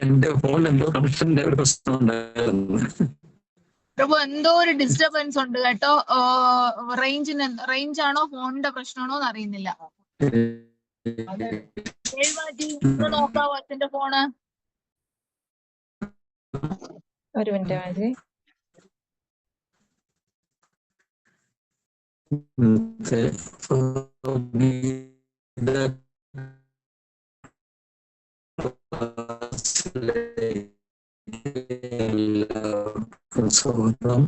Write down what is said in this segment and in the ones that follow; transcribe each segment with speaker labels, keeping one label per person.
Speaker 1: എന്റെ ഫോൺ എന്തോ കണക്ഷന്റെ ഒരു പ്രശ്നം ഉണ്ടായിരുന്നു.
Speaker 2: പ്രഭു എന്തോ ഒരു ഡിസ്റ്റർബൻസ് ഉണ്ട് കേട്ടോ. റേഞ്ച് ആണോ ഫോണിന്റെ പ്രശ്നമാണോ എന്ന് അറിയുന്നില്ല. നോക്കാവോ അച്ഛന്റെ ഫോണ്?
Speaker 3: ഒരു മിനിറ്റ് മാജി.
Speaker 1: സ്വന്തം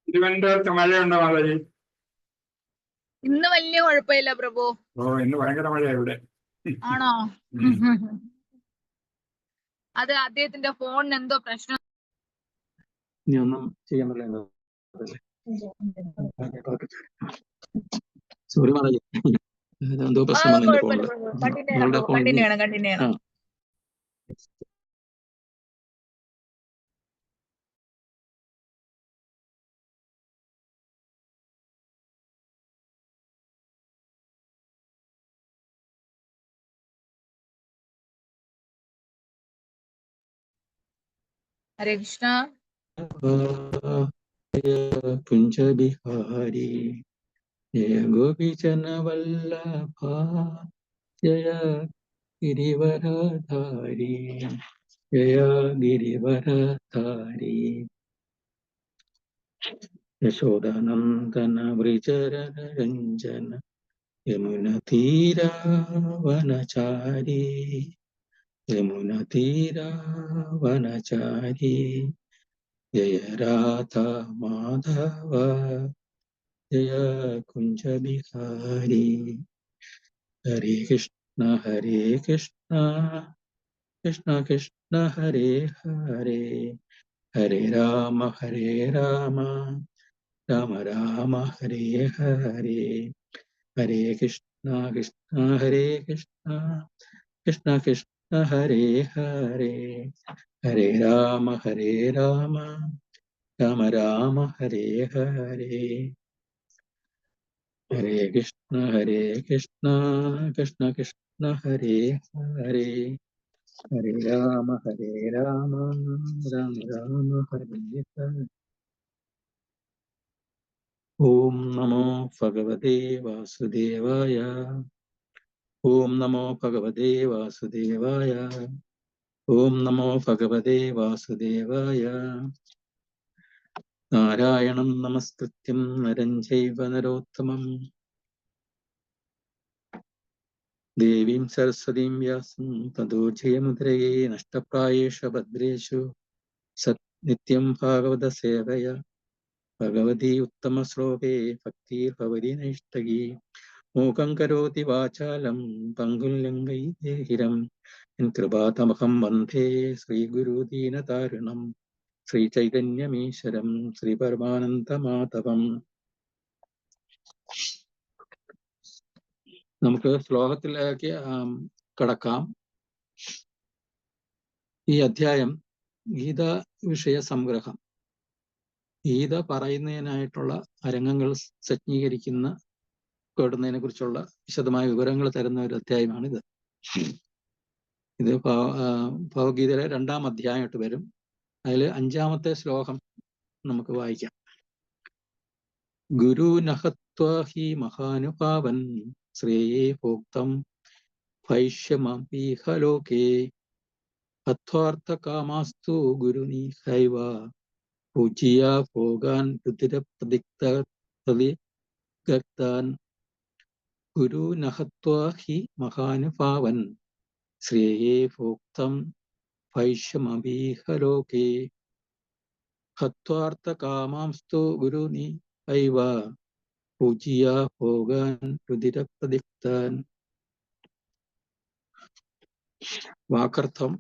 Speaker 4: തിരുവനന്തപുരത്ത് മഴയുണ്ടോ മാതാജി?
Speaker 2: ഇന്ന് വലിയ കുഴപ്പമില്ല പ്രഭു.
Speaker 4: ഇന്ന് ഭയങ്കര മഴയാ ഇവിടെ.
Speaker 2: ആണോ? അത് അദ്ദേഹത്തിന്റെ ഫോണിന് എന്തോ പ്രശ്നം.
Speaker 1: ഇനി ഒന്നും ചെയ്യാൻ പറ്റില്ല. സോറി മാതാജി, എന്തോ പ്രശ്നം വന്നു എന്റെ ഫോണില്. നിങ്ങളുടെ ഫോണിൽ
Speaker 2: ഹരേ കൃഷ്ണ.
Speaker 1: കുഞ്ച ബിഹാരി ജയ ഗോപിചന വല്ലഭ ജയ ഗിരിവരധാരി ജയ ഗിരിവരധാരി യശോദനന്ദന വൃജരഞ്ജന യമുന തീരാവനചാരി യമുന തീരാവനചാരി ജയ രാധ മാധവ ജയ കുഞ്ച ബിഹാരി. ഹരേ കൃഷ്ണ കൃഷ്ണ കൃഷ്ണ ഹരേ ഹരേ ഹരേ രാമ രാമ രാമ ഹരേ ഹരേ. ഹരേ കൃഷ്ണ ഹരേ കൃഷ്ണ കൃഷ്ണ ഹരേ ഹരേ ഹരേ രാമ രാമ ഹരേ ഹരേ. ഹരേ കൃഷ്ണ കൃഷ്ണ ഹരേ ഹരേ ഹരേ രാമ രാമ ഹരേ ഹരേ. ഓം നമോ ഭഗവതേ വാസുദേവായ. ഓം നമോ ഭഗവതേ വാസുദേവായ. ഓം നമോ ഭഗവതേ വാസുദേവായ. നാരായണം നമസ്കൃത്യം നരം ചൈവ നരോത്തമം ദേവീം സരസ്വതീം വ്യാസം തതോ ജയമുദ്രയേ നഷ്ടപ്രായേഷു ഭദ്രേഷു നിത്യം ഭാഗവത സേവയ ഭഗവതി ഉത്തമ ശ്ലോകേ ഭക്തിർഭവതി നൈഷ്ടകീ. മൂകം കരോതി വാചാലം പങ്കും ലംഘയിതേഹിരം കൃപാതമഹം വന്ദേ ശ്രീഗുരു ദീനതാരിണം ശ്രീ ചൈതന്യമീശ്വരം ശ്രീ പരമാനന്ദ മാധവം. നമുക്ക് ശ്ലോകത്തിലേക്ക് കടക്കാം. ഈ അധ്യായം ഗീത വിഷയ സംഗ്രഹം. ഗീത പറയുന്നതിനായിട്ടുള്ള അരങ്ങങ്ങൾ സജ്ജീകരിക്കുന്ന പ്പെടുന്നതിനെ കുറിച്ചുള്ള വിശദമായ വിവരങ്ങൾ തരുന്ന ഒരു അധ്യായമാണിത്. ഇത് ഭഗവത്ഗീതയിലെ 2-ാം അധ്യായമായിട്ട് വരും. അതിൽ 5-ാമത്തെ ശ്ലോകം നമുക്ക് വായിക്കാം. ഗുരു നഹത്വാ ഹി മഹാനുഭാവൻ ശ്രേയേ ഭോക്തം ഭൈഷ്യമീഹ ലോകേ ഹത്വാർത്ഥ കാമാസ്തു ഗുരുനിഹൈവ പൂജ്യ ഭോഗാൻ രുതിരപ്രതിക്താൻ. Guru നഹത്വാ he മഹാനുഭാവൻ ശ്രേയേ ഭോക്തം ഭൈഷ്യമീഹ ലോകേ ഹത്വാർത്ഥ കാമാംസ്തു ഗുരുനിഹൈവ പൂജ്യ ഭോഗാൻ രുതിരപ്രതിക്താൻ. വാക്കർത്ഥം: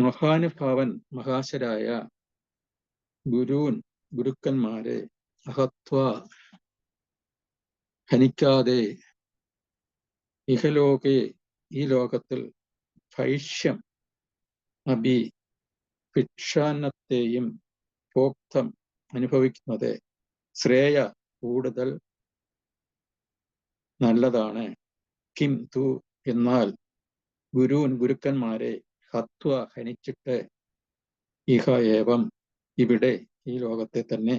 Speaker 1: മഹാനുഭാവൻ മഹാശരായ ഗുരുക്കന്മാരെ അഹത്വ ഹനിക്കാതെ ഇഹലോകെ ഈ ലോകത്തിൽ ഭൈഷ്യം അഭി ഭിക്ഷാന്നത്തെയും ഭോക്തം അനുഭവിക്കുന്നത് ശ്രേയ കൂടുതൽ നല്ലതാണ്. കിം തു എന്നാൽ ഗുരുക്കന്മാരെ ഹത്വ ഹനിച്ചിട്ട് ഇഹ ഏവം ഇവിടെ ഈ ലോകത്തെ തന്നെ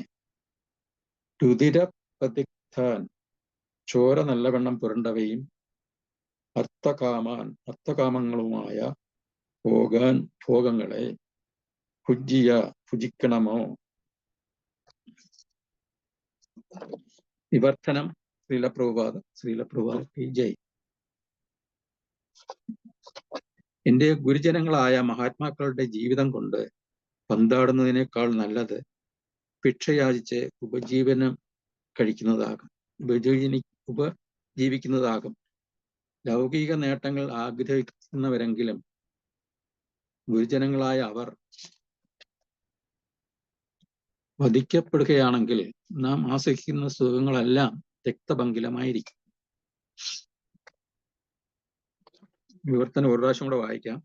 Speaker 1: രുതിരപതിക്താൻ ചോര നല്ലവണ്ണം പുരണ്ടവയും അർത്ഥകാമങ്ങളുമായ ഭോഗങ്ങളെ ഭുജിക്കണമോ. വിവർത്തനം ശ്രീലപ്രഭുപാദ കി ജയ്. എന്റെ ഗുരുജനങ്ങളായ മഹാത്മാക്കളുടെ ജീവിതം കൊണ്ട് പന്താടുന്നതിനേക്കാൾ നല്ലത് ഭിക്ഷയാചിച്ച് ഉപജീവിക്കുന്നതാകും. ലൗകിക നേട്ടങ്ങൾ ആഗ്രഹിക്കുന്നവരെങ്കിലും ഗുരുജനങ്ങളായ അവർ വധിക്കപ്പെടുകയാണെങ്കിൽ നാം ആസ്വദിക്കുന്ന സുഖങ്ങളെല്ലാം രക്തപങ്കിലമായിരിക്കും. വിവർത്തനം ഒരു പ്രാവശ്യം കൂടെ വായിക്കാം.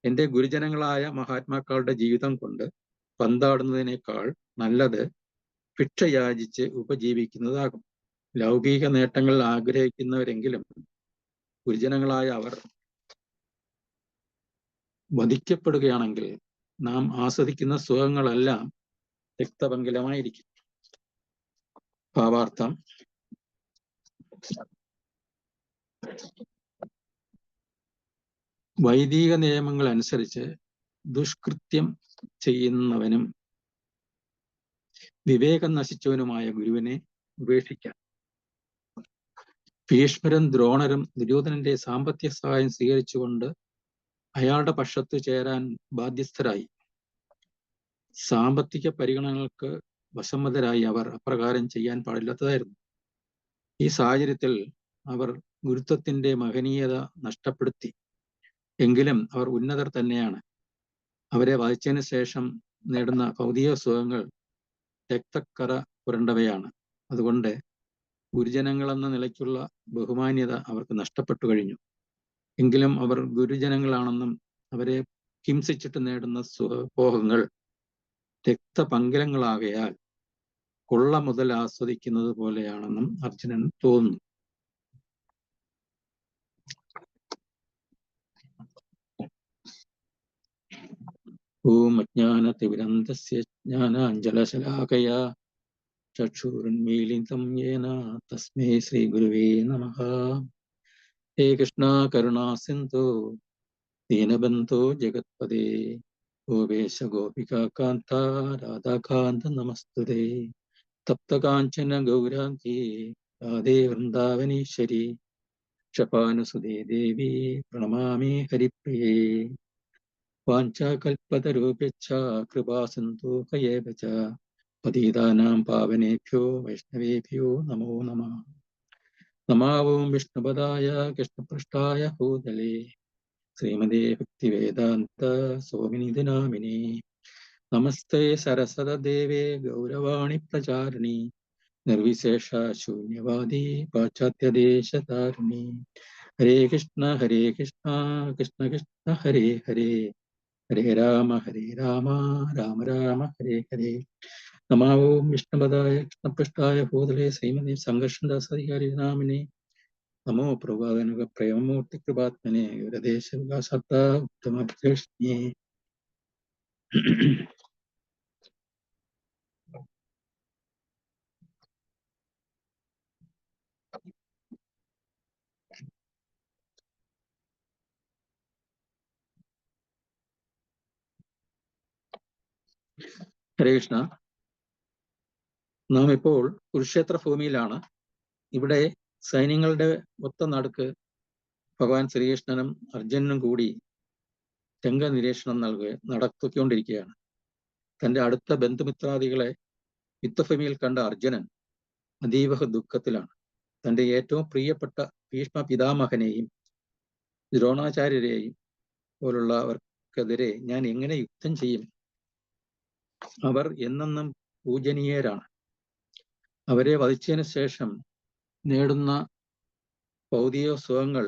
Speaker 1: എന്റെ ഗുരുജനങ്ങളായ മഹാത്മാക്കളുടെ ജീവിതം കൊണ്ട് പന്താടുന്നതിനേക്കാൾ നല്ലത് ഭിക്ഷയാചിച്ച് ഉപജീവിക്കുന്നതാകും. ലൗകിക നേട്ടങ്ങൾ ആഗ്രഹിക്കുന്നവരെങ്കിലും ഗുരുജനങ്ങളായ അവർ വധിക്കപ്പെടുകയാണെങ്കിൽ നാം ആസ്വദിക്കുന്ന സുഖങ്ങളെല്ലാം രക്തപങ്കിലമായിരിക്കും. ഭാവാർത്ഥം: വൈദിക നിയമങ്ങൾ അനുസരിച്ച് ദുഷ്കൃത്യം ചെയ്യുന്നവനും വിവേകം നശിച്ചവനുമായ ഗുരുവിനെ ഉപേക്ഷിക്കാം. ഭീഷ്മരും ദ്രോണരും ദുര്യോധനന്റെ സാമ്പത്തിക സഹായം സ്വീകരിച്ചുകൊണ്ട് അയാളുടെ പക്ഷത്ത് ചേരാൻ ബാധ്യസ്ഥരായി. സാമ്പത്തിക പരിഗണനകൾക്ക് വശംവദരായി അവർ അപ്രകാരം ചെയ്യാൻ പാടില്ലാത്തതായിരുന്നു. ഈ സാഹചര്യത്തിൽ അവർ ഗുരുത്വത്തിന്റെ മഹനീയത നഷ്ടപ്പെടുത്തി. എങ്കിലും അവർ ഉന്നതർ തന്നെയാണ്. അവരെ വധിച്ചതിന് ശേഷം നേടുന്ന ഭൗതിക സുഖങ്ങൾ രക്തക്കറ പുരണ്ടവയാണ്. അതുകൊണ്ട് ഗുരുജനങ്ങളെന്ന നിലയ്ക്കുള്ള ബഹുമാന്യത അവർക്ക് നഷ്ടപ്പെട്ടു കഴിഞ്ഞു. എങ്കിലും അവർ ഗുരുജനങ്ങളാണെന്നും അവരെ ഹിംസിച്ചിട്ട് നേടുന്ന സുഖഭോഗങ്ങൾ രക്തപങ്കിലങ്ങളാകയാൽ കൊള്ള മുതൽ ആസ്വദിക്കുന്നത് പോലെയാണെന്നും അർജുനൻ തോന്നുന്നു. ഓം അജ്ഞാനതിമിരന്ധസ്യ ജ്ഞാനാഞ്ജലശലാകയാ ചക്ഷുരുന്മീലിതം യേന തസ്മൈ ശ്രീ ഗുരുവേ നമഃ. ഹേ കൃഷ്ണ കരുണാ സിന്ധു ദീനബന്ധോ ജഗത്പദേ ഗോപേശ ഗോപികാകാന്ത രാധാകാന്ത നമസ്തുതേ. തപ്തകാഞ്ചന ഗൗരാംഗീ രാധേ വൃന്ദാവനീശ്വരി ക്ഷപാനുസുതേ ദേവി പ്രണമാമി ഹരിപ്രിയേ. വാഞ്ചാകൽപതരൂപേച്ഛ കൃപാസിന്ധൂകയേവ ച പതിതാനാം പാവനേഭ്യോ വൈഷ്ണവേഭ്യോ നമോ നമഃ. നമോ വിഷ്ണുപദായ കൃഷ്ണപൃഷ്ഠായ ഭൂതലേ ശ്രീമതേ ഭക്തിവേദാന്ത സ്വാമിനിധി നാമിനേ. നമസ്തേ സരസ്വതദേവേ ഗൗരവാണി പ്രചാരിണി നിർവിശേഷ ശൂന്യവാദി പാശ്ചാത്യദേശതാരിണി. ഹരേ കൃഷ്ണ കൃഷ്ണ കൃഷ്ണ ഹരേ ഹരേ ഹരേ രാമ രാമ രാമ ഹരേ ഹരേ. നമോ വിഷ്ണുപദായ കൃഷ്ണപൃഷ്ഠായ ഭൂതലേ ശ്രീമതി സംഘർഷദാസാധികാരി നാമിനെ. നമോ പ്രഭാതനുക പ്രേമമൂർത്തി കൃപാത്മനെ ഗുരുദേശ വികാസത്ത ഉത്തമഭ്യഷ്ണിയേ. ഹരേ കൃഷ്ണ. നാം ഇപ്പോൾ കുരുക്ഷേത്ര ഭൂമിയിലാണ്. ഇവിടെ സൈന്യങ്ങളുടെ ഒത്ത നടുക്ക് ഭഗവാൻ ശ്രീകൃഷ്ണനും അർജുനനും കൂടി രംഗനിരീക്ഷണം നടത്തിക്കൊണ്ടിരിക്കുകയാണ്. തൻ്റെ അടുത്ത ബന്ധുമിത്രാദികളെ യുദ്ധഭൂമിയിൽ കണ്ട അർജുനൻ അതീവ ദുഃഖത്തിലാണ്. തൻ്റെ ഏറ്റവും പ്രിയപ്പെട്ട ഭീഷ്മ പിതാമഹനെയും ദ്രോണാചാര്യരെയും പോലുള്ളവർക്കെതിരെ ഞാൻ എങ്ങനെ യുദ്ധം ചെയ്യും? അവർ എന്നെന്നും പൂജനീയരാണ്. അവരെ വധിച്ചതിന് ശേഷം നേടുന്ന ഭൗതിക സുഖങ്ങൾ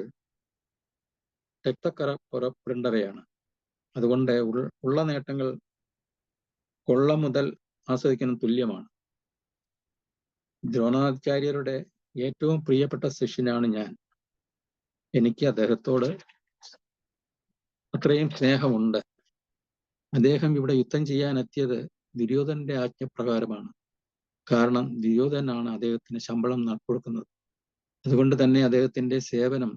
Speaker 1: രക്തക്കറ പുറപ്പെടേണ്ടവയാണ്. അതുകൊണ്ട് ഉള്ള നേട്ടങ്ങൾ കൊള്ള മുതൽ ആസ്വദിക്കുന്ന തുല്യമാണ്. ദ്രോണാചാര്യരുടെ ഏറ്റവും പ്രിയപ്പെട്ട ശിഷ്യനാണ് ഞാൻ. എനിക്ക് അദ്ദേഹത്തോട് അത്രയും സ്നേഹമുണ്ട്. അദ്ദേഹം ഇവിടെ യുദ്ധം ചെയ്യാനെത്തിയത് ദുര്യോധനന്റെ ആജ്ഞപ്രകാരമാണ്. കാരണം ദുര്യോധനാണ് അദ്ദേഹത്തിന് ശമ്പളം കൊടുക്കുന്നത്. അതുകൊണ്ട് തന്നെ അദ്ദേഹത്തിന്റെ സേവനം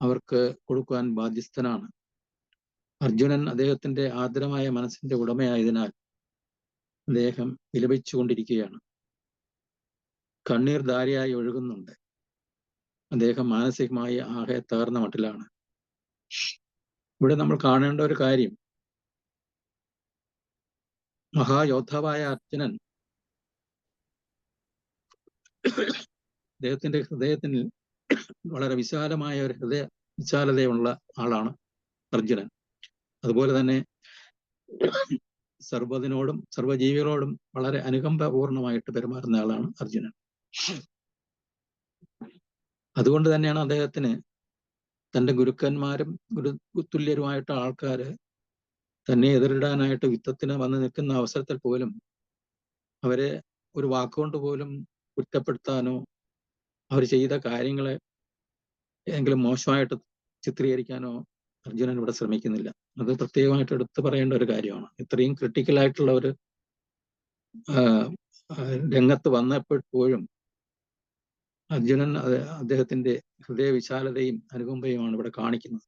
Speaker 1: അവർക്ക് കൊടുക്കുവാൻ ബാധ്യസ്ഥനാണ്. അർജുനൻ അദ്ദേഹത്തിന്റെ ആർദ്രമായ മനസ്സിന്റെ ഉടമയായതിനാൽ അദ്ദേഹം വിലപിച്ചുകൊണ്ടിരിക്കുകയാണ്. കണ്ണീർ ധാരയായി ഒഴുകുന്നുണ്ട്. അദ്ദേഹം മാനസികമായി ആകെ തകർന്ന മട്ടിലാണ്. ഇവിടെ നമ്മൾ കാണേണ്ട ഒരു കാര്യം, മഹായോദ്ധാവായ അർജുനൻ അദ്ദേഹത്തിന്റെ ഹൃദയത്തിൽ വളരെ വിശാലമായ ഒരു വിശാലതയുള്ള ആളാണ് അർജുനൻ. അതുപോലെ തന്നെ സർവ്വതിനോടും സർവ്വജീവികളോടും വളരെ അനുകമ്പപൂർണമായിട്ട് പെരുമാറുന്ന ആളാണ് അർജുനൻ. അതുകൊണ്ട് തന്നെയാണ് അദ്ദേഹത്തിന് തൻ്റെ ഗുരുക്കന്മാരും തുല്യരുമായിട്ട് ആൾക്കാര് തന്നെ എതിരിടാനായിട്ട് യുദ്ധത്തിന് വന്ന് നിൽക്കുന്ന അവസരത്തിൽ പോലും അവരെ ഒരു വാക്കുകൊണ്ട് പോലും കുറ്റപ്പെടുത്താനോ അവർ ചെയ്ത കാര്യങ്ങളെ ഏതെങ്കിലും മോശമായിട്ട് ചിത്രീകരിക്കാനോ അർജുനൻ ഇവിടെ ശ്രമിക്കുന്നില്ല. അത് പ്രത്യേകമായിട്ട് എടുത്തു പറയേണ്ട ഒരു കാര്യമാണ്. ഇത്രയും ക്രിട്ടിക്കലായിട്ടുള്ള ഒരു രംഗത്ത് വന്നപ്പോഴും അർജുനൻ അദ്ദേഹത്തിന്റെ ഹൃദയവിശാലതയും അനുകമ്പയുമാണ് ഇവിടെ കാണിക്കുന്നത്.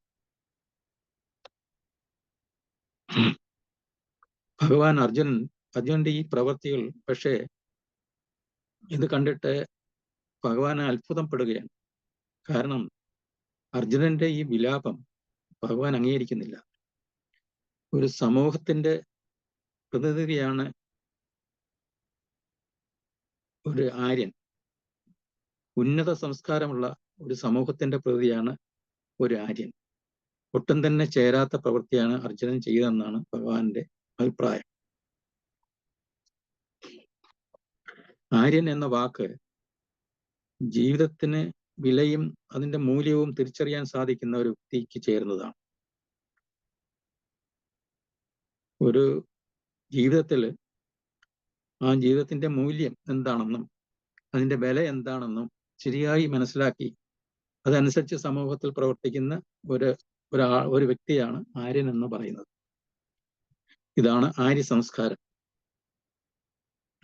Speaker 1: ഭഗവാൻ അർജുനന്റെ ഈ പ്രവൃത്തികൾ പക്ഷേ ഇത് കണ്ടിട്ട് ഭഗവാൻ അത്ഭുതപ്പെടുകയാണ്. കാരണം അർജുനന്റെ ഈ വിലാപം ഭഗവാൻ അംഗീകരിക്കുന്നില്ല. ഒരു സമൂഹത്തിന്റെ പ്രതിനിധിയാണ് ഒരു ആര്യൻ. ഉന്നത സംസ്കാരമുള്ള ഒരു സമൂഹത്തിന്റെ പ്രതിയാണ് ഒരു ആര്യൻ. ഒട്ടും തന്നെ ചേരാത്ത പ്രവൃത്തിയാണ് അർജുനൻ ചെയ്തതെന്നാണ് ഭഗവാന്റെ അഭിപ്രായം. ആര്യൻ എന്ന വാക്ക് ജീവിതത്തിന് വിലയും അതിന്റെ മൂല്യവും തിരിച്ചറിയാൻ സാധിക്കുന്ന ഒരു വ്യക്തിക്ക് ചേരുന്നതാണ്. ഒരു ജീവിതത്തിൽ ആ ജീവിതത്തിന്റെ മൂല്യം എന്താണെന്നും അതിന്റെ വില എന്താണെന്നും ശരിയായി മനസ്സിലാക്കി അതനുസരിച്ച് സമൂഹത്തിൽ പ്രവർത്തിക്കുന്ന ഒരു വ്യക്തിയാണ് ആര്യൻ എന്ന് പറയുന്നത്. ഇതാണ് ആര്യ സംസ്കാരം.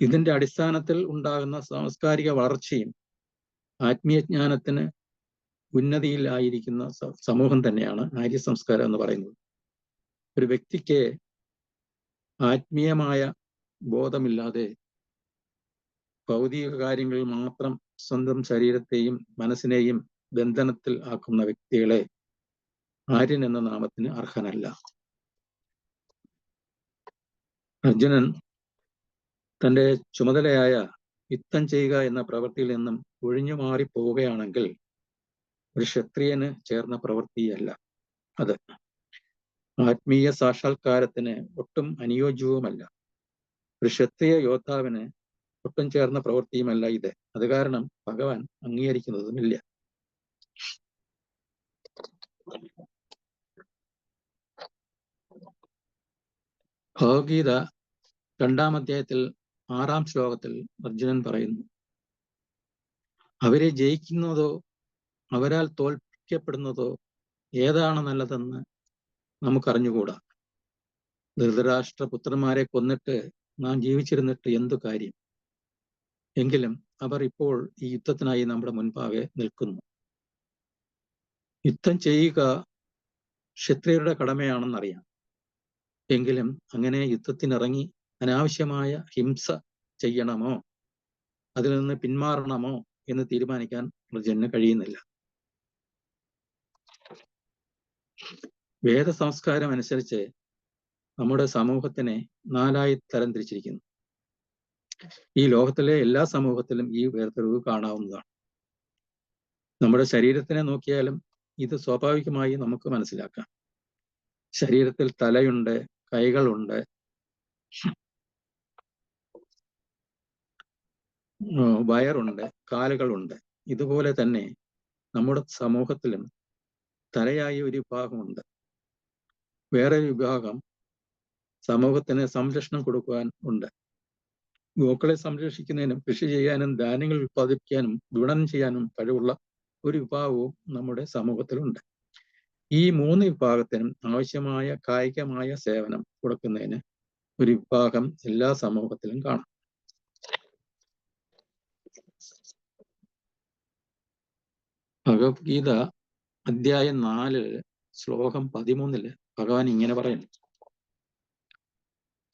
Speaker 1: ഇതിന്റെ അടിസ്ഥാനത്തിൽ ഉണ്ടാകുന്ന സാംസ്കാരിക വളർച്ചയും ആത്മീയജ്ഞാനത്തിന് ഉന്നതിയിലായിരിക്കുന്ന സമൂഹം തന്നെയാണ് ആര്യ സംസ്കാരം എന്ന് പറയുന്നത്. ഒരു വ്യക്തിക്ക് ആത്മീയമായ ബോധമില്ലാതെ ഭൗതിക കാര്യങ്ങളിൽ മാത്രം സ്വന്തം ശരീരത്തെയും മനസ്സിനെയും ബന്ധനത്തിൽ ആക്കുന്ന വ്യക്തികളെ ആര്യൻ എന്ന നാമത്തിന് അർഹനല്ല. അർജുനൻ തൻ്റെ ചുമതലയായ യുദ്ധം ചെയ്യുക എന്ന പ്രവൃത്തിയിൽ നിന്നും ഒഴിഞ്ഞു മാറി പോവുകയാണെങ്കിൽ ഒരു ക്ഷത്രിയന് ചേർന്ന പ്രവൃത്തിയല്ല അത്. ആത്മീയ സാക്ഷാത്കാരത്തിന് ഒട്ടും അനുയോജ്യവുമല്ല. ഒരു ക്ഷത്രിയ യോദ്ധാവിന് ഒട്ടും ചേർന്ന പ്രവൃത്തിയുമല്ല ഇത്. അത് കാരണം ഭഗവാൻ അംഗീകരിക്കുന്നതുമില്ല. ഭഗവത്ഗീത 2-ാം അധ്യായത്തിൽ 6-ാം ശ്ലോകത്തിൽ അർജുനൻ പറയുന്നു, അവരെ ജയിക്കുന്നതോ അവരാൽ തോൽപ്പിക്കപ്പെടുന്നതോ ഏതാണ് നല്ലതെന്ന് നമുക്കറിഞ്ഞുകൂടാ. ധൃതരാഷ്ട്ര പുത്രന്മാരെ കൊന്നിട്ട് നാം ജീവിച്ചിരുന്നിട്ട് എന്തു കാര്യം? എങ്കിലും അവർ ഇപ്പോൾ ഈ യുദ്ധത്തിനായി നമ്മുടെ മുൻപാകെ നിൽക്കുന്നു. യുദ്ധം ചെയ്യുക ക്ഷത്രിയരുടെ കടമയാണെന്നറിയാം. എങ്കിലും അങ്ങനെ യുദ്ധത്തിനിറങ്ങി അനാവശ്യമായ ഹിംസ ചെയ്യണമോ അതിൽ നിന്ന് പിന്മാറണമോ എന്ന് തീരുമാനിക്കാൻ അർജുനന് കഴിയുന്നില്ല. വേദ സംസ്കാരം അനുസരിച്ച് നമ്മുടെ സമൂഹത്തിനെ 4ആയി തരംതിരിച്ചിരിക്കുന്നു. ഈ ലോകത്തിലെ എല്ലാ സമൂഹത്തിലും ഈ വേർതിരിവ് കാണാവുന്നതാണ്. നമ്മുടെ ശരീരത്തിനെ നോക്കിയാലും ഇത് സ്വാഭാവികമായി നമുക്ക് മനസ്സിലാക്കാം. ശരീരത്തിൽ തലയുണ്ട്, കൈകളുണ്ട്, വയറുണ്ട്, കാലുകളുണ്ട്. ഇതുപോലെ തന്നെ നമ്മുടെ സമൂഹത്തിലും തലയായ ഒരു വിഭാഗമുണ്ട്. വേറെ വിഭാഗം സമൂഹത്തിന് സംരക്ഷണം കൊടുക്കുവാൻ ഉണ്ട്. ഗോക്കളെ സംരക്ഷിക്കുന്നതിനും കൃഷി ചെയ്യാനും ധാന്യങ്ങൾ ഉൽപ്പാദിപ്പിക്കാനും വിപണനം ചെയ്യാനും കഴിവുള്ള ഒരു വിഭാഗവും നമ്മുടെ സമൂഹത്തിലുണ്ട്. ഈ 3 വിഭാഗത്തിനും ആവശ്യമായ കായികമായ സേവനം കൊടുക്കുന്നതിന് ഒരു വിഭാഗം എല്ലാ സമൂഹത്തിലും കാണാം. ഭഗവത്ഗീത അധ്യായം 4 ശ്ലോകം 13 ഭഗവാൻ ഇങ്ങനെ പറയുന്നു: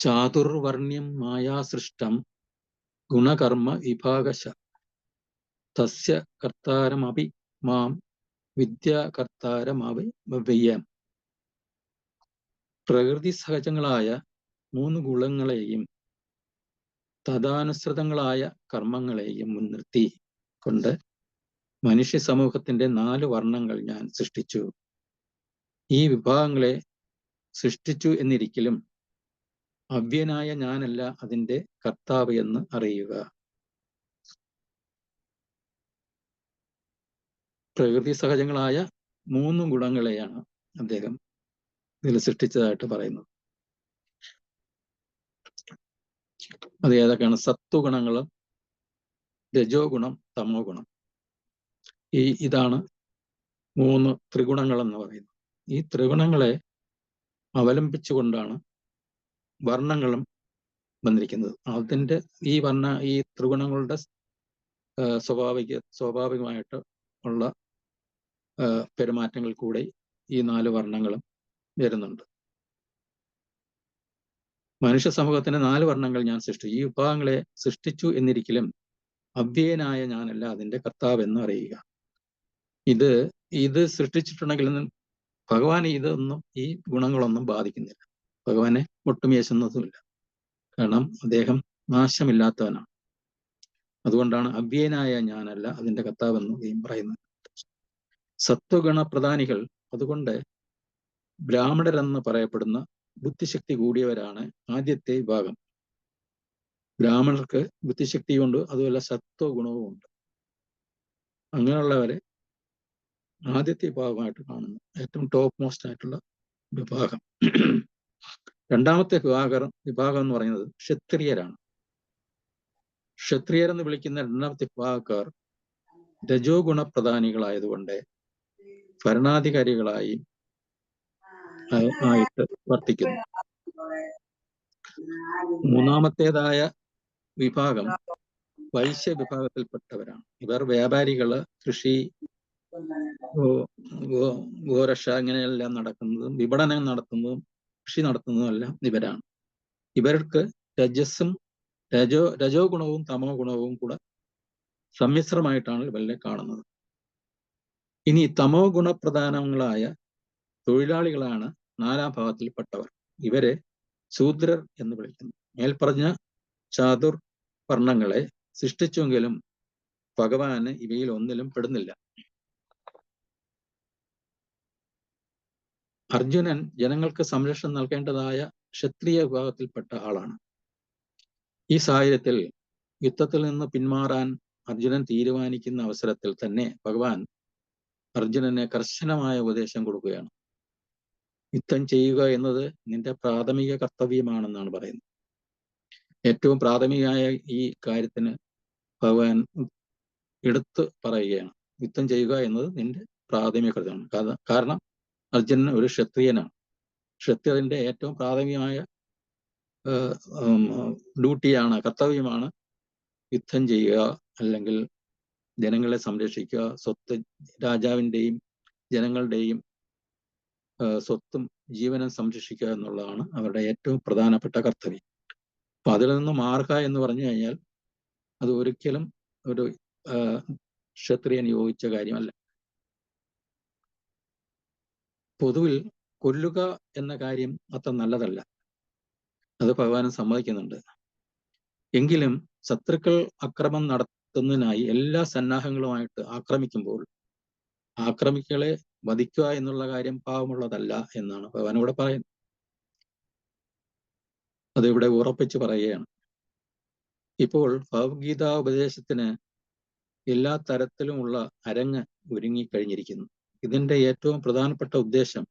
Speaker 1: ചാതുർവർണ്ണ്യം മായാസൃഷ്ടം ഗുണകർമ്മ വിഭാഗശ തസ്യ കർത്താരമപി മാം വിദ്യാകർത്താരമവ്യയം. പ്രകൃതി സഹജങ്ങളായ 3 ഗുണങ്ങളെയും തദാനുസൃതങ്ങളായ കർമ്മങ്ങളെയും മുൻനിർത്തി കൊണ്ട് മനുഷ്യ സമൂഹത്തിന്റെ 4 വർണ്ണങ്ങൾ ഞാൻ സൃഷ്ടിച്ചു. ഈ വിഭാഗങ്ങളെ സൃഷ്ടിച്ചു എന്നിരിക്കലും അവ്യനായ ഞാനല്ല അതിന്റെ കർത്താവ് എന്ന് അറിയുക. പ്രകൃതി സഹജങ്ങളായ 3 ഗുണങ്ങളെയാണ് അദ്ദേഹം ഇതിൽ സൃഷ്ടിച്ചതായിട്ട് പറയുന്നത്. അത് ഏതൊക്കെയാണ്? സത്വഗുണങ്ങളും രജോ ഗുണം, തമോ ഗുണം. ഇതാണ് 3 ത്രിഗുണങ്ങൾ എന്ന് പറയുന്നത്. ഈ ത്രിഗുണങ്ങളെ അവലംബിച്ചുകൊണ്ടാണ് വർണ്ണങ്ങളും വന്നിരിക്കുന്നത്. അതിന്റെ ഈ ത്രിഗുണങ്ങളുടെ സ്വാഭാവികമായിട്ട് ഉള്ള പെരുമാറ്റങ്ങൾ കൂടെ ഈ 4 വർണ്ണങ്ങളും വരുന്നുണ്ട്. മനുഷ്യ സമൂഹത്തിന് 4 വർണ്ണങ്ങൾ ഞാൻ സൃഷ്ടിച്ചു. ഈ വിഭാഗങ്ങളെ സൃഷ്ടിച്ചു എന്നിരിക്കലും അവ്യയനായ ഞാനല്ല അതിന്റെ കർത്താവ് എന്ന് അറിയുക. ഇത് സൃഷ്ടിച്ചിട്ടുണ്ടെങ്കിൽ ഭഗവാൻ ഇതൊന്നും ഈ ഗുണങ്ങളൊന്നും ബാധിക്കുന്നില്ല. ഭഗവാനെ ഒട്ടും യേശുന്നതുമില്ല. കാരണം അദ്ദേഹം നാശമില്ലാത്തവനാണ്. അതുകൊണ്ടാണ് അവ്യയനായ ഞാനല്ല അതിന്റെ കർത്താവ് എന്ന് പറയുന്നത്. സത്വഗുണ പ്രധാനികൾ അതുകൊണ്ട് ബ്രാഹ്മണരെന്ന് പറയപ്പെടുന്ന ബുദ്ധിശക്തി കൂടിയവരാണ് ആദ്യത്തെ വിഭാഗം. ബ്രാഹ്മണർക്ക് ബുദ്ധിശക്തിയുണ്ട്, അതുപോലെ സത്വഗുണവും ഉണ്ട്. അങ്ങനെയുള്ളവരെ ആദ്യത്തെ വിഭാഗമായിട്ട് കാണുന്നു, ഏറ്റവും ടോപ്പ് മോസ്റ്റ് ആയിട്ടുള്ള വിഭാഗം. രണ്ടാമത്തെ വിഭാഗം എന്ന് പറയുന്നത് ക്ഷത്രിയരാണ്. ക്ഷത്രിയരെന്ന് വിളിക്കുന്ന രണ്ടാമത്തെ വിഭാഗക്കാർ രജോ ഗുണപ്രധാനികളായതുകൊണ്ട് ഭരണാധികാരികളായി ആയിട്ട് വർത്തിക്കുന്നു. മൂന്നാമത്തേതായ വിഭാഗം വൈശ്യ വിഭാഗത്തിൽപ്പെട്ടവരാണ്. ഇവർ വ്യാപാരികള്, കൃഷി, ഗോരക്ഷ ഇങ്ങനെയെല്ലാം നടക്കുന്നതും വിപണനം നടത്തുന്നതും കൃഷി നടത്തുന്നതും എല്ലാം ഇവരാണ്. ഇവർക്ക് രജോ ഗുണവും തമോ ഗുണവും കൂടെ സമ്മിശ്രമായിട്ടാണ് ഇവരെ കാണുന്നത്. ഇനി തമോ ഗുണപ്രധാനങ്ങളായ തൊഴിലാളികളാണ് 4ാം ഭാഗത്തിൽപ്പെട്ടവർ. ഇവരെ ശൂദ്രർ എന്ന് വിളിക്കുന്നു. മേൽപ്പറഞ്ഞ ചാതുർവർണ്ണങ്ങളെ സൃഷ്ടിച്ചുവെങ്കിലും ഭഗവാന് ഇവയിൽ ഒന്നിലും പെടുന്നില്ല. അർജുനൻ ജനങ്ങൾക്ക് സംരക്ഷണം നൽകേണ്ടതായ ക്ഷത്രിയ വിഭാഗത്തിൽപ്പെട്ട ആളാണ്. ഈ സാഹചര്യത്തിൽ യുദ്ധത്തിൽ നിന്ന് പിന്മാറാൻ അർജുനൻ തീരുമാനിക്കുന്ന അവസരത്തിൽ തന്നെ ഭഗവാൻ അർജുനന് കർശനമായ ഉപദേശം കൊടുക്കുകയാണ്. യുദ്ധം ചെയ്യുക എന്നത് നിന്റെ പ്രാഥമിക കർത്തവ്യമാണെന്നാണ് പറയുന്നത്. ഏറ്റവും പ്രാഥമികമായ ഈ കാര്യത്തിന് ഭഗവാൻ എടുത്ത് പറയുകയാണ്, യുദ്ധം ചെയ്യുക എന്നത് നിന്റെ പ്രാഥമിക കർത്തവ്യമാണ്. കാരണം അർജുനൻ ഒരു ക്ഷത്രിയനാണ്. ക്ഷത്രിയന്റെ ഏറ്റവും പ്രാഥമികമായ ഡ്യൂട്ടിയാണ്, കർത്തവ്യമാണ് യുദ്ധം ചെയ്യുക, അല്ലെങ്കിൽ ജനങ്ങളെ സംരക്ഷിക്കുക, സ്വത്ത് രാജാവിൻ്റെയും ജനങ്ങളുടെയും സ്വത്തും ജീവനും സംരക്ഷിക്കുക എന്നുള്ളതാണ് അവരുടെ ഏറ്റവും പ്രധാനപ്പെട്ട കർത്തവ്യം. അപ്പൊ അതിൽ നിന്ന് മാറുക എന്ന് പറഞ്ഞു കഴിഞ്ഞാൽ അത് ഒരിക്കലും ഒരു ക്ഷത്രിയൻ യോജിച്ച കാര്യമല്ല. പൊതുവിൽ കൊല്ലുക എന്ന കാര്യം അത്ര നല്ലതല്ല, അത് ഭഗവാനും സമ്മതിക്കുന്നുണ്ട്. എങ്കിലും ശത്രുക്കൾ അക്രമം നടത്തുന്നതിനായി എല്ലാ സന്നാഹങ്ങളുമായിട്ട് ആക്രമിക്കുമ്പോൾ ആക്രമികളെ വധിക്കുക എന്നുള്ള കാര്യം പാവമുള്ളതല്ല എന്നാണ് ഭഗവാൻ ഇവിടെ പറയുന്നത്. അതിവിടെ ഉറപ്പിച്ച് പറയുകയാണ്. ഇപ്പോൾ ഭഗവത്ഗീതാ ഉപദേശത്തിന് എല്ലാ തരത്തിലുമുള്ള അരങ്ങ് ഒരുങ്ങിക്കഴിഞ്ഞിരിക്കുന്നു. ഇതിന്റെ ഏറ്റവും പ്രധാനപ്പെട്ട ഉദ്ദേശം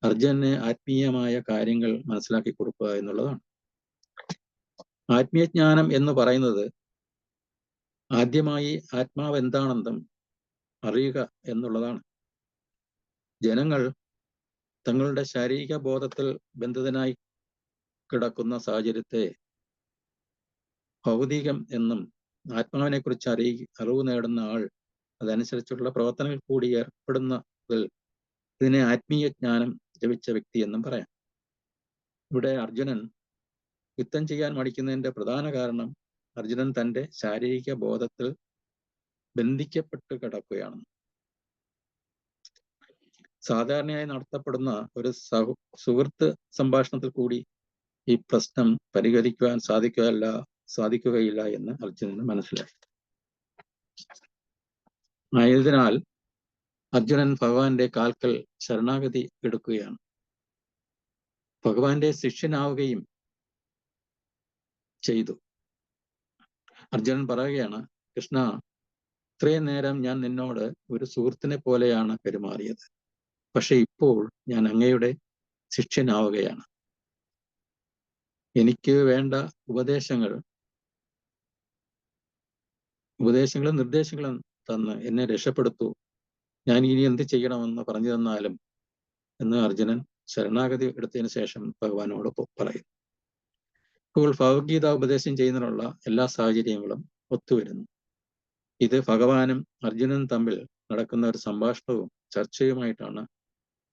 Speaker 1: അർജുനന് ആത്മീയമായ കാര്യങ്ങൾ മനസ്സിലാക്കി കൊടുക്കുക എന്നുള്ളതാണ്. ആത്മീയജ്ഞാനം എന്ന് പറയുന്നത് ആദ്യമായി ആത്മാവ് എന്താണെന്നും അറിയുക എന്നുള്ളതാണ്. ജനങ്ങൾ തങ്ങളുടെ ശാരീരിക ബോധത്തിൽ ബന്ധിതനായി കിടക്കുന്ന സാഹചര്യത്തെ ഭൗതികം എന്നും ആത്മാവിനെ കുറിച്ച് അറിവ് നേടുന്ന ആൾ അതനുസരിച്ചുള്ള പ്രവർത്തനങ്ങൾ കൂടി ഏർപ്പെടുന്നതിൽ ഇതിനെ ആത്മീയ ജ്ഞാനം ലഭിച്ച വ്യക്തി എന്നും പറയാം. ഇവിടെ അർജുനൻ യുദ്ധം ചെയ്യാൻ മടിക്കുന്നതിന്റെ പ്രധാന കാരണം അർജുനൻ തന്റെ ശാരീരിക ബോധത്തിൽ ബന്ധിക്കപ്പെട്ട് കിടക്കുകയാണ്. സാധാരണയായി നടത്തപ്പെടുന്ന ഒരു സുഹൃത്ത് സംഭാഷണത്തിൽ കൂടി ഈ പ്രശ്നം പരിഹരിക്കുവാൻ സാധിക്കുകയില്ല എന്ന് അർജുനന് മനസ്സിലായി. ആയതിനാൽ അർജുനൻ ഭഗവാന്റെ കാൽക്കൽ ശരണാഗതി എടുക്കുകയാണ്. ഭഗവാന്റെ ശിഷ്യനാവുകയും ചെയ്തു. അർജുനൻ പറയുകയാണ്, കൃഷ്ണ, ഇത്രയും നേരം ഞാൻ നിന്നോട് ഒരു സുഹൃത്തിനെ പോലെയാണ് പെരുമാറിയത്. പക്ഷെ ഇപ്പോൾ ഞാൻ അങ്ങയുടെ ശിഷ്യനാവുകയാണ്. എനിക്ക് വേണ്ട ഉപദേശങ്ങളും നിർദ്ദേശങ്ങളും തന്ന് എന്നെ രക്ഷപ്പെടുത്തൂ. ഞാൻ ഇനി എന്ത് ചെയ്യണമെന്ന് പറഞ്ഞു തന്നാലും എന്ന് അർജുനൻ ശരണാഗതി എടുത്തതിന് ശേഷം ഭഗവാനോട് പറയുന്നു. ഇപ്പോൾ ഭഗവത്ഗീത ഉപദേശം ചെയ്യുന്നതിനുള്ള എല്ലാ സാഹചര്യങ്ങളും ഒത്തുവരുന്നു. ഇത് ഭഗവാനും അർജുനനും തമ്മിൽ നടക്കുന്ന ഒരു സംഭാഷണവും ചർച്ചയുമായിട്ടാണ്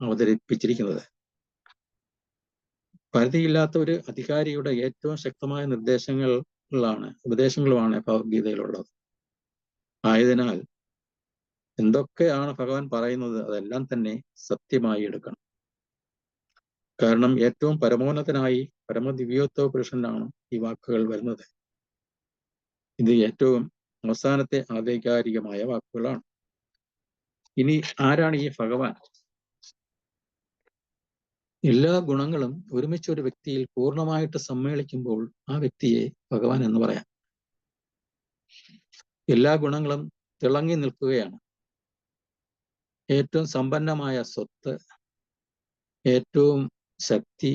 Speaker 1: അവതരിപ്പിച്ചിരിക്കുന്നത്. പരിധിയില്ലാത്ത ഒരു അധികാരിയുടെ ഏറ്റവും ശക്തമായ ഉപദേശങ്ങളുമാണ് ഭഗവത്ഗീതയിലുള്ളത്. ആയതിനാൽ എന്തൊക്കെയാണ് ഭഗവാൻ പറയുന്നത് അതെല്ലാം തന്നെ സത്യമായി എടുക്കണം. കാരണം ഏറ്റവും പരമോന്നതനായി പരമദിവ്യോത്തമ പുരുഷനാണ് ഈ വാക്കുകൾ വരുന്നത്. ഇത് ഏറ്റവും അവസാനത്തെ ആധികാരികമായ വാക്കുകളാണ്. ഇനി ആരാണ് ഈ ഭഗവാൻ? എല്ലാ ഗുണങ്ങളും ഒരുമിച്ച് ഒരു വ്യക്തിയിൽ പൂർണ്ണമായിട്ട് സമ്മേളിക്കുമ്പോൾ ആ വ്യക്തിയെ ഭഗവാൻ എന്ന് പറയാം. എല്ലാ ഗുണങ്ങളും തിളങ്ങി നിൽക്കുകയാണ്. ഏറ്റവും സമ്പന്നമായ സ്വത്ത്, ഏറ്റവും ശക്തി,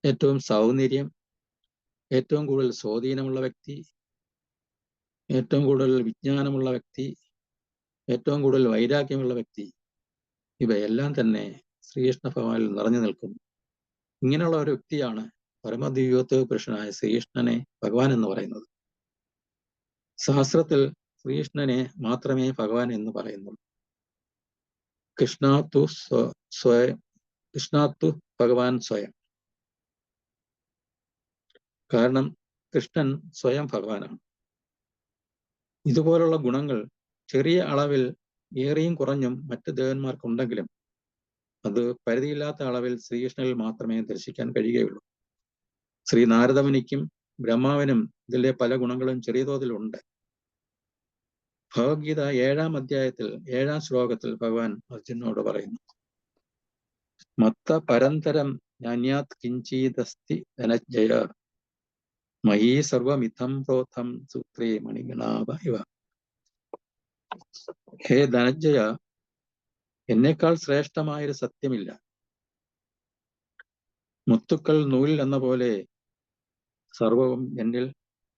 Speaker 1: ഏറ്റവും സൗന്ദര്യം, ഏറ്റവും കൂടുതൽ സ്വാധീനമുള്ള വ്യക്തി, ഏറ്റവും കൂടുതൽ വിജ്ഞാനമുള്ള വ്യക്തി, ഏറ്റവും കൂടുതൽ വൈരാഗ്യമുള്ള വ്യക്തി, ഇവയെല്ലാം തന്നെ ശ്രീകൃഷ്ണ ഭഗവാനിൽ നിറഞ്ഞു നിൽക്കുന്നു. ഇങ്ങനെയുള്ള ഒരു വ്യക്തിയാണ് പരമദിവ്യോത്തമ പുരുഷനായ ശ്രീകൃഷ്ണനെ ഭഗവാൻ എന്ന് പറയുന്നത്. ശാസ്ത്രത്തിൽ ശ്രീകൃഷ്ണനെ മാത്രമേ ഭഗവാൻ എന്ന് പറയുന്നുള്ളൂ. കൃഷ്ണാത്തു ഭഗവാൻ സ്വയം. കാരണം കൃഷ്ണൻ സ്വയം ഭഗവാനാണ്. ഇതുപോലുള്ള ഗുണങ്ങൾ ചെറിയ അളവിൽ ഏറിയും കുറഞ്ഞും മറ്റ് ദേവന്മാർക്കുണ്ടെങ്കിലും അത് പരിധിയില്ലാത്ത അളവിൽ ശ്രീകൃഷ്ണനിൽ മാത്രമേ ദർശിക്കാൻ കഴിയുകയുള്ളൂ. ശ്രീ നാരദമുനിക്കും ബ്രഹ്മാവിനും ഇതിലെ പല ഗുണങ്ങളും ചെറിയ തോതിലുണ്ട്. ഭഗവത്ഗീത 7-ാം അധ്യായത്തിൽ 7-ാം ശ്ലോകത്തിൽ ഭഗവാൻ അർജുനനോട് പറയുന്നു, മത്ത പരന്തരം ജ്ഞാന്യാത് കിഞ്ചിദസ്തി ധനഞ്ജയ മയീ സർവമിതം പ്രോതം സൂത്രേ മണിഗണാഭ ഇവ. ഹേ ധനഞ്ജയ, എന്നേക്കാൾ ശ്രേഷ്ഠമായൊരു സത്യമില്ല. മുത്തുക്കൾ നൂലിൽ എന്ന പോലെ സർവവും എന്നിൽ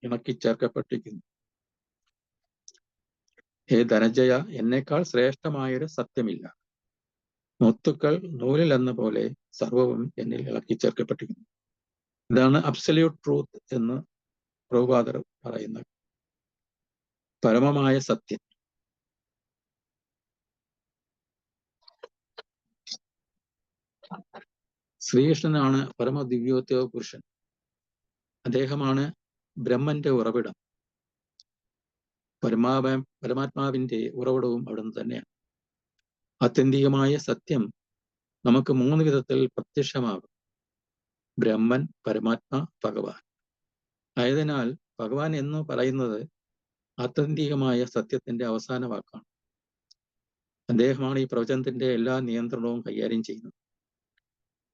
Speaker 1: ഇണക്കി ചേർക്കപ്പെട്ടിരിക്കുന്നു. ഹേ ധനഞ്ജയ, എന്നേക്കാൾ ശ്രേഷ്ഠമായൊരു സത്യമില്ല. മുത്തുക്കൾ നൂലിൽ എന്ന പോലെ സർവവും എന്നിൽ ഇളക്കി ചേർക്കപ്പെട്ടിരിക്കുന്നു. ഇതാണ് അബ്സല്യൂട്ട് ട്രൂത്ത് എന്ന് പ്രഭുപാദർ പറയുന്ന പരമമായ സത്യം. ശ്രീകൃഷ്ണനാണ് പരമദിവ്യോത്തമ പുരുഷൻ. അദ്ദേഹമാണ് ബ്രഹ്മന്റെ ഉറവിടം. പരമാത്മാവിന്റെ ഉറവിടവും അവിടുന്ന് തന്നെയാണ്. ആത്യന്തികമായ സത്യം നമുക്ക് 3 വിധത്തിൽ പ്രത്യക്ഷമാകും: ബ്രഹ്മൻ, പരമാത്മാ, ഭഗവാൻ. ആയതിനാൽ ഭഗവാൻ എന്ന് പറയുന്നത് ആത്യന്തികമായ സത്യത്തിന്റെ അവസാന വാക്കാണ്. അദ്ദേഹമാണ് ഈ പ്രപഞ്ചത്തിന്റെ എല്ലാ നിയന്ത്രണവും കൈകാര്യം ചെയ്യുന്നത്.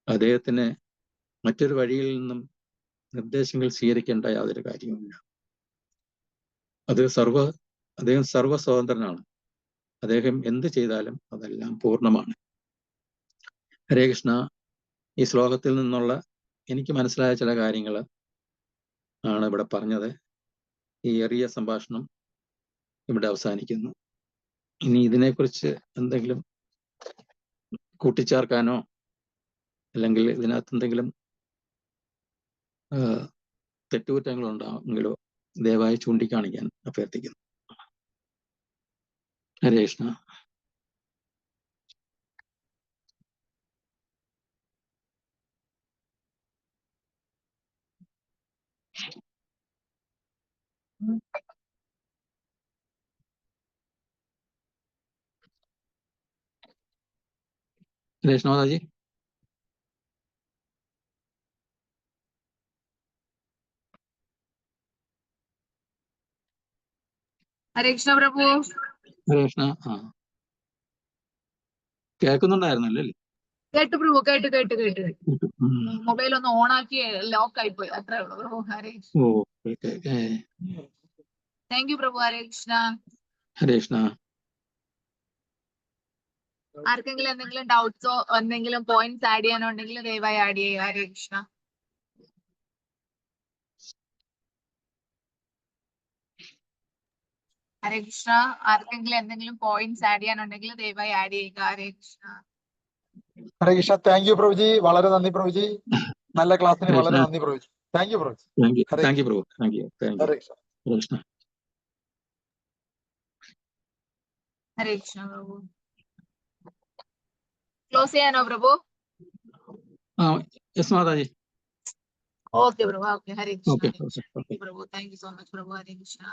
Speaker 1: അദ്ദേഹത്തിന് മറ്റൊരു വഴിയിൽ നിന്നും നിർദ്ദേശങ്ങൾ സ്വീകരിക്കേണ്ട യാതൊരു കാര്യവുമില്ല. അദ്ദേഹം സർവസ്വതന്ത്രനാണ്. അദ്ദേഹം എന്ത് ചെയ്താലും അതെല്ലാം പൂർണ്ണമാണ്. ഹരേ കൃഷ്ണ. ഈ ശ്ലോകത്തിൽ നിന്നുള്ള എനിക്ക് മനസ്സിലായ ചില കാര്യങ്ങൾ ആണ് ഇവിടെ പറഞ്ഞത്. ഈ എറിയ സംഭാഷണം ഇവിടെ അവസാനിക്കുന്നു. ഇനി ഇതിനെക്കുറിച്ച് എന്തെങ്കിലും കൂട്ടിച്ചേർക്കാനോ അല്ലെങ്കിൽ ഇതിനകത്ത് എന്തെങ്കിലും തെറ്റുകുറ്റങ്ങളുണ്ടാമെങ്കിലോ ദയവായി ചൂണ്ടിക്കാണിക്കാൻ അഭ്യർത്ഥിക്കുന്നു. ഹരേ കൃഷ്ണ. ഹരേ കൃഷ്ണ മാതാജി.
Speaker 2: ഹരേ കൃഷ്ണ പ്രഭു.
Speaker 1: ഹരേ കൃഷ്ണ. കേൾക്കുന്നുണ്ടായിരുന്നല്ലോ അല്ലേ?
Speaker 2: കേട്ടു പ്രഭു, കേട്ടു. മൊബൈൽ ഒന്ന് ഓണാക്കി ലോക്ക് ആയിപ്പോയി, അത്രേ ഉള്ളൂ പ്രഭു. ഹരേ കൃഷ്ണ. Thank you Prabhu. ഹരേ കൃഷ്ണ.
Speaker 1: ഹരേ കൃഷ്ണ.
Speaker 2: ആർക്കെങ്കിലും എന്തെങ്കിലും ഡൗട്ട്സോ എന്തെങ്കിലും പോയിന്റ്സ് ആഡ് ചെയ്യാനുണ്ടെങ്കിൽ ദയവായി ആഡ് ചെയ്യുക. ഹരേ കൃഷ്ണ. ഹരേ കൃഷ്ണ. ആർക്കെങ്കിലും എന്തെങ്കിലും പോയിന്റ്സ് ആഡ് ചെയ്യാനുണ്ടെങ്കിൽ ദയവായി ആഡ് ചെയ്യുക. ഹരേ കൃഷ്ണ.
Speaker 5: ഹരേ കൃഷ്ണ. താങ്ക് യു പ്രഭുജി, വളരെ നന്ദി പ്രഭുജി. നല്ല ക്ലാസ്സിന് വളരെ നന്ദി Prabhuji. Thank you Prabhuji.
Speaker 1: Thank you Prabhu.
Speaker 5: Hare Krishna.
Speaker 1: Hare Krishna.
Speaker 2: Hare Krishna Prabhu. Close ചെയ്യാനോ Prabhu?
Speaker 1: Yes Mataji.
Speaker 2: Okay Prabhu. Okay. Hare Krishna.
Speaker 1: Okay.
Speaker 2: Prabhu thank you so much Prabhu. Hare Krishna.